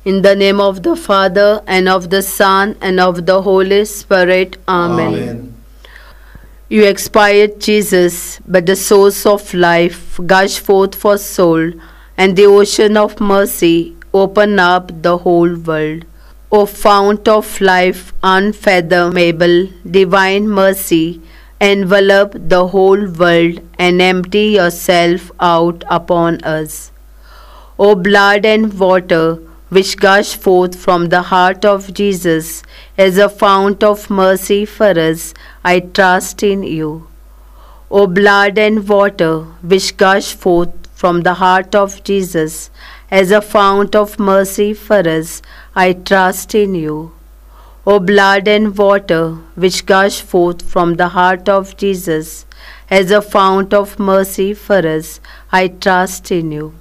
In the name of the Father, and of the Son, and of the Holy Spirit. Amen. Amen. You expired, Jesus, but the source of life gush forth for soul, and the ocean of mercy open up the whole world. O fount of life unfathomable, divine mercy, envelop the whole world and empty yourself out upon us. O blood and water, which gush forth from the heart of Jesus as a fount of mercy for us, I trust in you. O blood and water, which gush forth from the heart of Jesus as a fount of mercy for us, I trust in you. O blood and water, which gush forth from the heart of Jesus as a fount of mercy for us, I trust in you.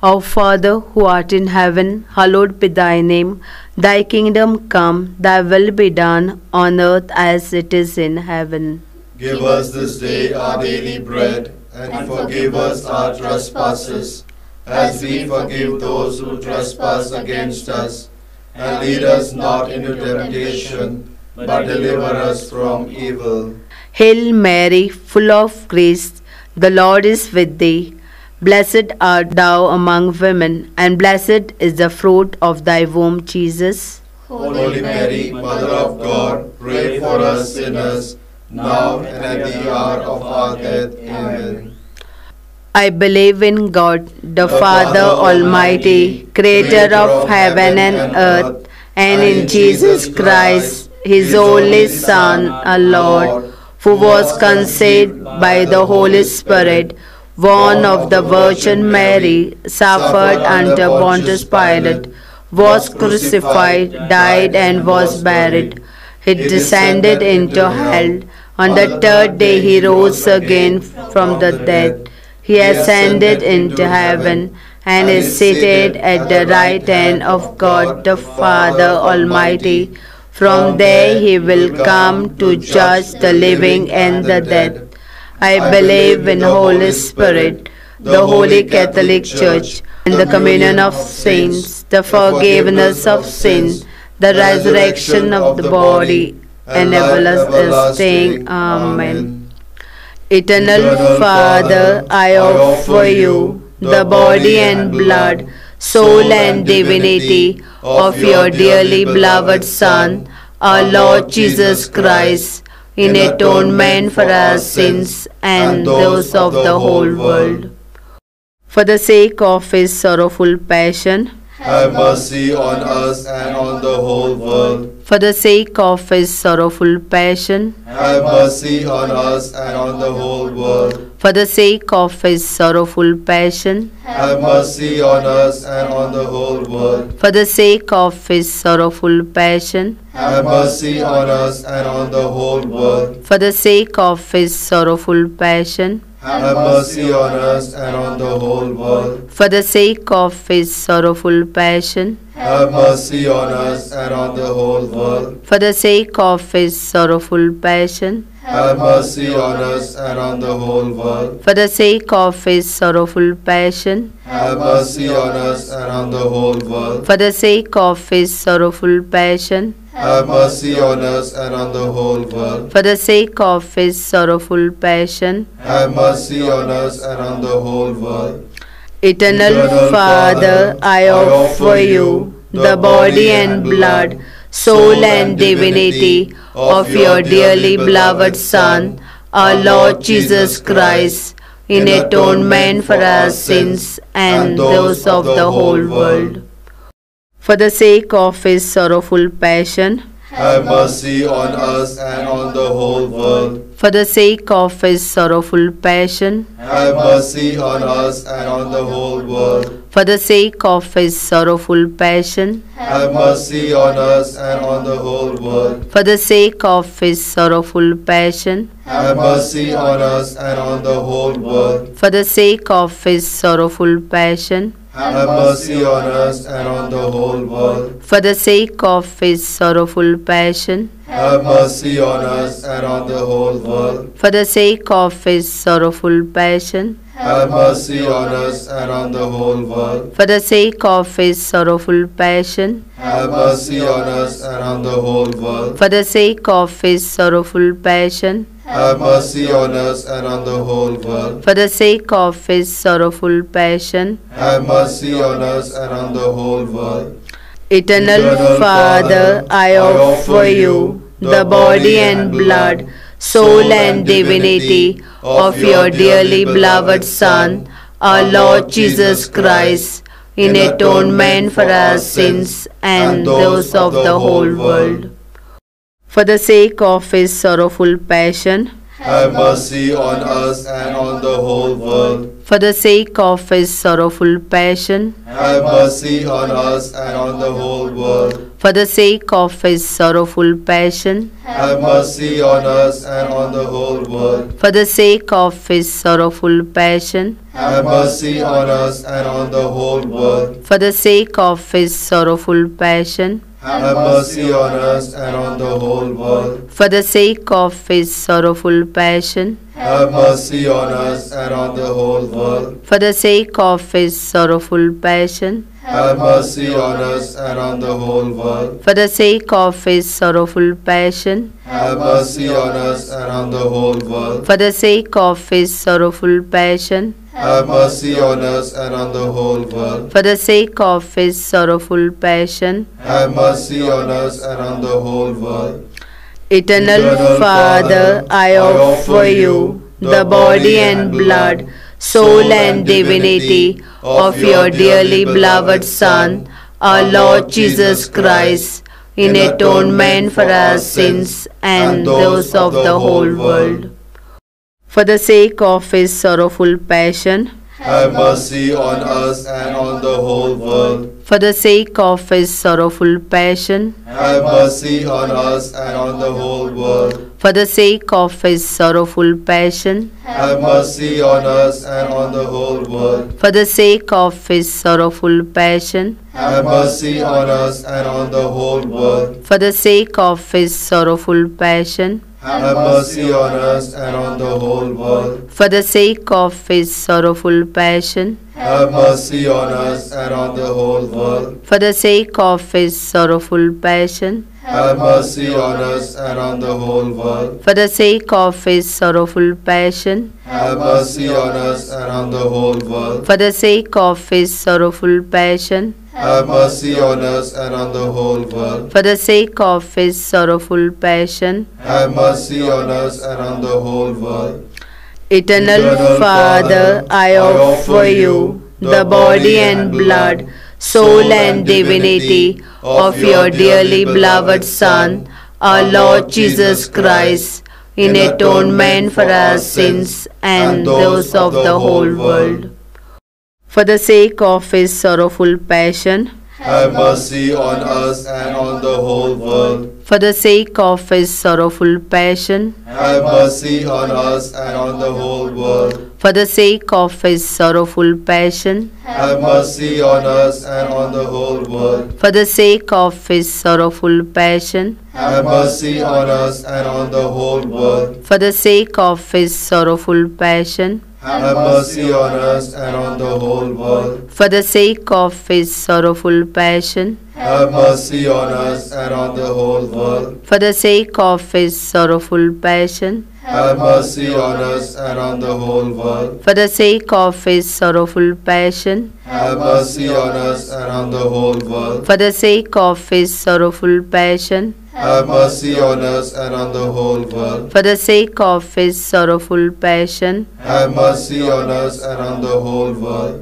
Our Father, who art in heaven, hallowed be thy name. Thy kingdom come, thy will be done, on earth as it is in heaven. Give us this day our daily bread, and forgive us our trespasses, as we forgive those who trespass against us. And lead us not into temptation, but deliver us from evil. Hail Mary, full of grace, the Lord is with thee. Blessed art thou among women, and blessed is the fruit of thy womb, Jesus. Holy Mary, Mother of God, pray for us sinners, now and at the hour of our death. Amen. I believe in God, the Father Almighty, creator of heaven and earth, and in Jesus Christ, his only Son, our Lord, who was conceived by the Holy Spirit, born of the Virgin Mary, suffered under Pontius Pilate, was crucified, died, and was buried. He descended into hell. On the third day he rose again from the dead. He ascended into heaven and is seated at the right hand of God the Father Almighty. From there he will come to judge the living and the dead. I believe in the Holy Spirit, the Holy Catholic Church, and the communion of saints, the forgiveness of sins, the resurrection of the body, and everlasting. Amen. Eternal Father, I offer you the body and blood, soul and divinity of your dearly beloved Son, our Lord Jesus Christ, in atonement for our sins and those of the whole world. For the sake of his sorrowful passion, have mercy on us and on the whole world. For the sake of his sorrowful passion, have mercy on us and on the whole world. For the sake of his sorrowful passion, have mercy on us and on the whole world. For the sake of his sorrowful passion, have mercy on us and on the whole world. For the sake of his sorrowful passion, have mercy on us and on the whole world. For the sake of his sorrowful passion, have mercy on us and on the whole world. For the sake of his sorrowful passion, have mercy on us and on the whole world. For the sake of his sorrowful passion, have mercy on us and on the whole world. For the sake of his sorrowful passion, have mercy on us and on the whole world. For the sake of his sorrowful passion, have mercy on us and on the whole world. Eternal Father, I offer you the body and blood, soul and divinity of your dearly beloved Son, our Lord Jesus Christ, in atonement for our sins and those of the whole world. For the sake of his sorrowful passion, have mercy on us and on the whole world. For the sake of his sorrowful passion, have mercy on us and on the whole world. For the sake of his sorrowful passion, have mercy on us and on the whole world. For the sake of his sorrowful passion, have mercy on us and on the whole world. For the sake of his sorrowful passion, have mercy on us and on the whole world. For the sake of his sorrowful passion, have mercy on us and on the whole world. For the sake of his sorrowful passion, have mercy on us and on the whole world. For the sake of his sorrowful passion, Have mercy on us and on the whole world. for the sake of his sorrowful passion, Have mercy on us and on the whole world. for the sake of his sorrowful passion. Have mercy on us and on the whole world. Eternal Father, I offer you the body and blood, soul and divinity of your dearly beloved Son, our Lord Jesus Christ, in atonement for our sins and those of the whole world. For the sake of his sorrowful passion, Have mercy on us and on the whole world. for the sake of his sorrowful passion, Have mercy on us and on the whole world. for the sake of his sorrowful passion, Have mercy on us and on the whole world. for the sake of his sorrowful passion, Have mercy on us and on the whole world. for the sake of his sorrowful passion, Have mercy on us and on the whole world. for the sake of his sorrowful passion, Have mercy on us and on the whole world. for the sake of his sorrowful passion, Have mercy on us and on the whole world. for the sake of his sorrowful passion, Have mercy on us and on the whole world. for the sake of his sorrowful passion, Have mercy on us and on the whole world. for the sake of his sorrowful passion. Have mercy on us and on the whole world. Eternal Father, I offer you the body and blood, soul and divinity of your dearly beloved Son, our Lord Jesus Christ, in atonement for our sins and those of the whole world. For the sake of his sorrowful passion, Have mercy on us and on the whole world. for the sake of his sorrowful passion, Have mercy on us and on the whole world. for the sake of his sorrowful passion, Have mercy on us and on the whole world. for the sake of his sorrowful passion, Have mercy on us and on the whole world. for the sake of his sorrowful passion, Have mercy on us and on the whole world. for the sake of his sorrowful passion, Have mercy on us and on the whole world. for the sake of his sorrowful passion, Have mercy on us and on the whole world. for the sake of his sorrowful passion, Have mercy on us and on the whole world. for the sake of his sorrowful passion, Have mercy on us and on the whole world. for the sake of his sorrowful passion. Have mercy on us and on the whole world. Eternal Father, I offer you the body and blood, soul and divinity of your dearly beloved Son, our Lord Jesus Christ, in atonement for our sins and those of the whole world. For the sake of his sorrowful passion, Have mercy on us and on the whole world. for the sake of his sorrowful passion, Have mercy on us and on the whole world. for the sake of his sorrowful passion, Have mercy on us and on the whole world. for the sake of his sorrowful passion, Have mercy on us and on the whole world. for the sake of his sorrowful passion, Have mercy on us and on the whole world. for the sake of his sorrowful passion, Have mercy on us and on the whole world. for the sake of his sorrowful passion, Have mercy on us and on the whole world. for the sake of his sorrowful passion, Have mercy on us and on the whole world. for the sake of his sorrowful passion, Have mercy on us and on the whole world. for the sake of his sorrowful passion. Have mercy on us and on the whole world.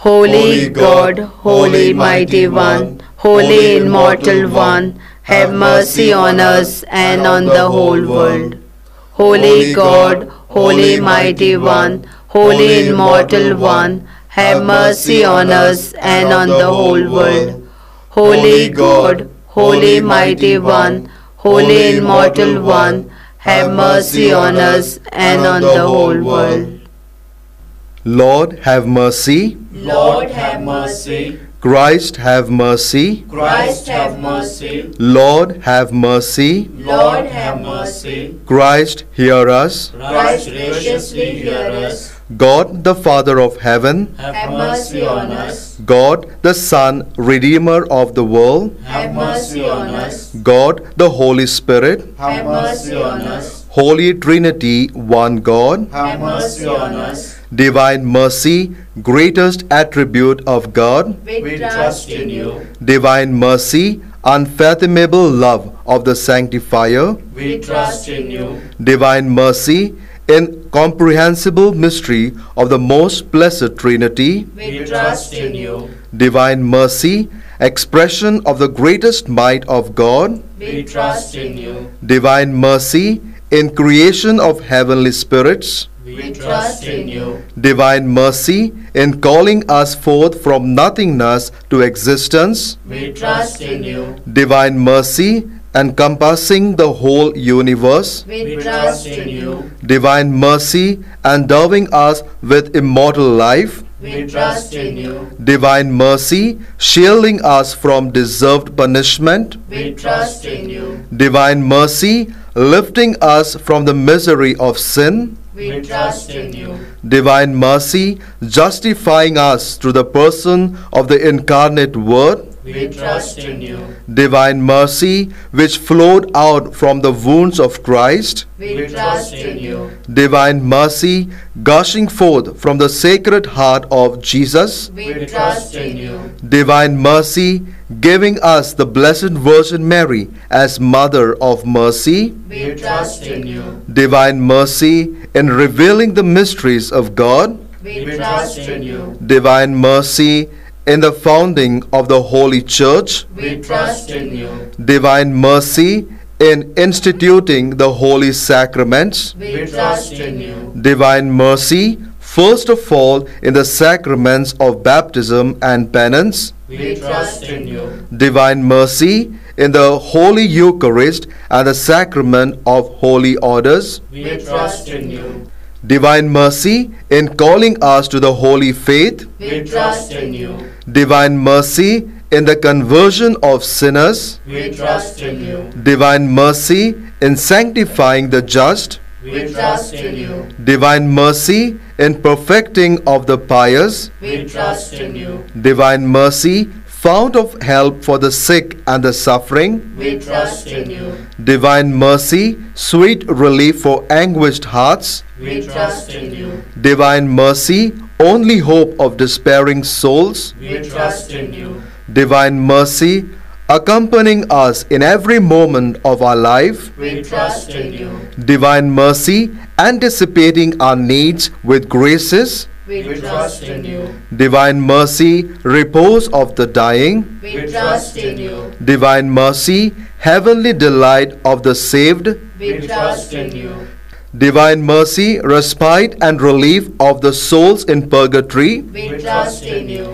Holy God, Holy Mighty One, Holy Immortal One, have mercy on us and on the whole world. Holy God, Holy Mighty One, Holy Immortal One, have mercy on us and on the whole world. Holy God, Holy Mighty One, Holy Immortal One, have mercy on us and on the whole world. Lord, have mercy. Lord, have mercy. Christ, have mercy. Christ, have mercy. Lord, have mercy. Lord, have mercy. Christ, hear us. Christ, graciously hear us. God the Father of heaven, have mercy on us. God the Son, Redeemer of the world, Have mercy on us. God the Holy Spirit, Have mercy on us. Holy Trinity, one God, Have mercy on us. divine mercy, greatest attribute of God, We trust in you. divine mercy, unfathomable love of the Sanctifier, We trust in you. divine mercy, incomprehensible mystery of the most blessed Trinity, We trust in you. divine mercy, expression of the greatest might of God, We trust in you. divine mercy, in creation of heavenly spirits, We trust in you. divine mercy, in calling us forth from nothingness to existence, We trust in you. divine mercy, encompassing the whole universe, We trust in you. divine mercy, endowing us with immortal life, We trust in you. divine mercy, shielding us from deserved punishment, We trust in you. divine mercy, lifting us from the misery of sin, We trust in you. divine mercy, justifying us through the person of the incarnate Word, We trust in you. divine mercy, which flowed out from the wounds of Christ, We trust in you. divine mercy, gushing forth from the sacred heart of Jesus, We trust in you. divine mercy, giving us the Blessed Virgin Mary as Mother of Mercy, We trust in you. divine mercy, in revealing the mysteries of God, We trust in you. divine mercy, in the founding of the Holy Church, We trust in you. divine mercy, in instituting the holy sacraments, We trust in you. divine mercy, first of all in the sacraments of baptism and penance, We trust in you. divine mercy, in the Holy Eucharist and the sacrament of holy orders, We trust in you. divine mercy, in calling us to the holy faith, We trust in you. divine mercy, in the conversion of sinners, We trust in you. divine mercy, in sanctifying the just, We trust in you. divine mercy, in perfecting of the pious, We trust in you. divine mercy, fount of help for the sick and the suffering, We trust in you. divine mercy, sweet relief for anguished hearts, We trust in you. divine mercy, only hope of despairing souls, We trust in you. divine mercy, accompanying us in every moment of our life, We trust in you. divine mercy, anticipating our needs with graces, We trust in you. divine mercy, repose of the dying, We trust in you. divine mercy, heavenly delight of the saved, We trust in you. divine mercy, respite and relief of the souls in purgatory, We trust in you.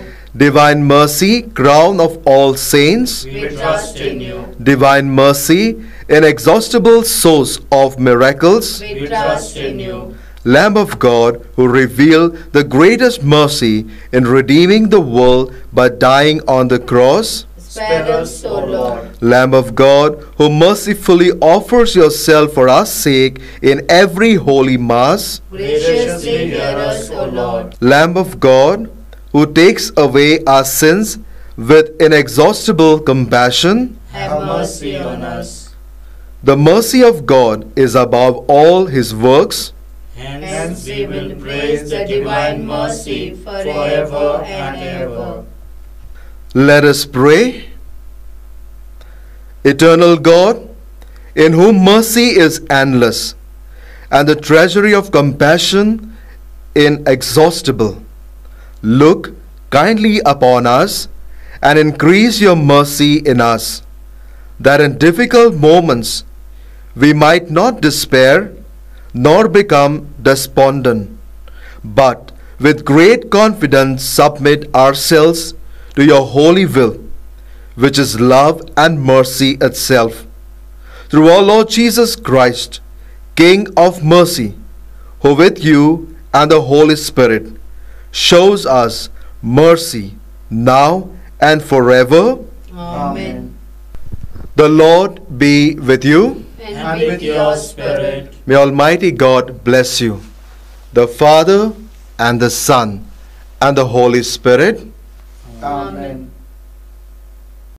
divine mercy, crown of all saints, We trust in you. divine mercy, inexhaustible source of miracles, We trust in you. Lamb of God, who revealed the greatest mercy in redeeming the world by dying on the cross, Spare us, O Lord. Lamb of God, who mercifully offers yourself for our sake in every holy mass, Graciously hear us, O Lord. Lamb of God, who takes away our sins with inexhaustible compassion, Have mercy on us. the mercy of God is above all his works. Hence we will praise the divine mercy forever and ever. Let us pray. Eternal God, in whom mercy is endless and the treasury of compassion inexhaustible, look kindly upon us and increase your mercy in us, that in difficult moments we might not despair nor become despondent, but with great confidence submit ourselves to your holy will, which is love and mercy itself. Through our Lord Jesus Christ, King of mercy, who with you and the Holy Spirit shows us mercy now and forever. Amen. The Lord be with you. And with your spirit. May Almighty God bless you, the Father, and the Son, and the Holy Spirit. Amen.